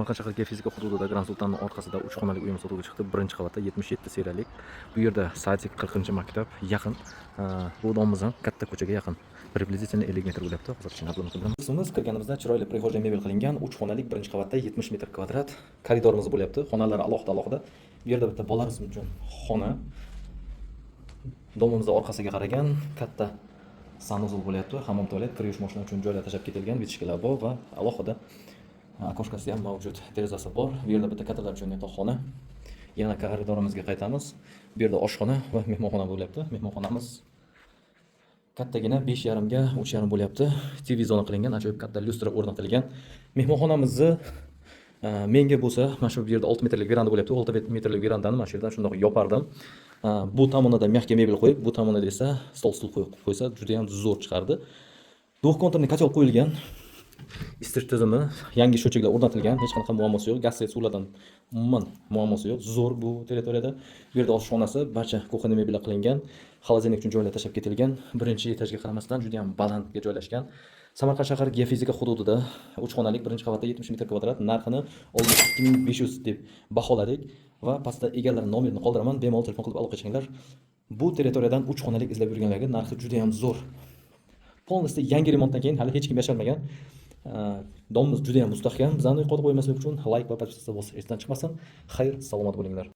Samarqand shahar geofizika hududida Grand Sultanning orqasida 3 xonali uyimiz sotuvga chiqdi. Birinchi qavatda 77 seriyalik. Bu yerda Sadik 40-maktab yaqin. Bu domimiz ham katta ko'chaga yaqin. Приблизительно 50 metr bo'lyapti. Hozircha nazorat qildim. Qismimiz kirganimizda chiroyli prixojniy mebel qilingan 3 xonalik birinchi qavatda 70 metr kvadrat koridorimiz bo'lyapti. Xonalari alohida. Bu yerda bitta bolalar uchun xona. Domimizning orqasiga qaragan katta sanuzul bo'lyapti. Hammom tualet, kir yuvish mashina uchun joylar tashab ketilgan, bitishkalar bor va alohida akoshkasi ham mavjud. Derazasi bor. Bu yerda bitta kattalar uchun yotoqxona. Yana koridorimizga qaytamiz. Bu yerda oshxona va mehmonxona bo'lyapti. Mehmonxonamiz kattagina 5,5 ga 3,5 bo'lyapti. TV zona qilingan, ajoyib katta lyustra o'rnatilgan. Mehmonxonamizni menga bo'lsa, mana shu yerda 6 metrlik veranda bo'lyapti. 6 metrlik verandani mana shu yerdan shundoq yopardim. Bu tomonida mягкий mebel qo'yib, bu tomonida esa stol qo'yib qo'ysa juda ham zo'r chiqardi. Duxkonturli kotel qo'yilgan. Isitish tizimi yangi sho'chiklar o'rnatilgan, hech qanaqa muammosi yo'q. Gaz suvlardan umuman muammosi yo'q. Zo'r bu territoriyada. Bu yerda oshxonasi, barcha kuxonli mebellar qilingan, xolodilnik uchun joylar tashab ketilgan. Birinchi etajga qaramasdan juda ham balandga joylashgan. Samarqand shahar geofizika hududida 3 xonalik birinchi qavatda 70 metr kvadrat, narxini 2500 deb baholadik va pastda egallar nomerini qoldiraman, bemalol telefon qilib aloqa qilinglar. Bu territoriyadan 3 xonalik izlab yurganlarga narxi juda ham zo'r. Polностью yangi remontdan keyin hali hech kim yashalmagan. Domimiz juda ham mustahkam. Bizani yo'qotib qo'ymaslik uchun like va podpisatsiya bo'lsa esdan chiqmasin. Xayr, salomat bo'linglar.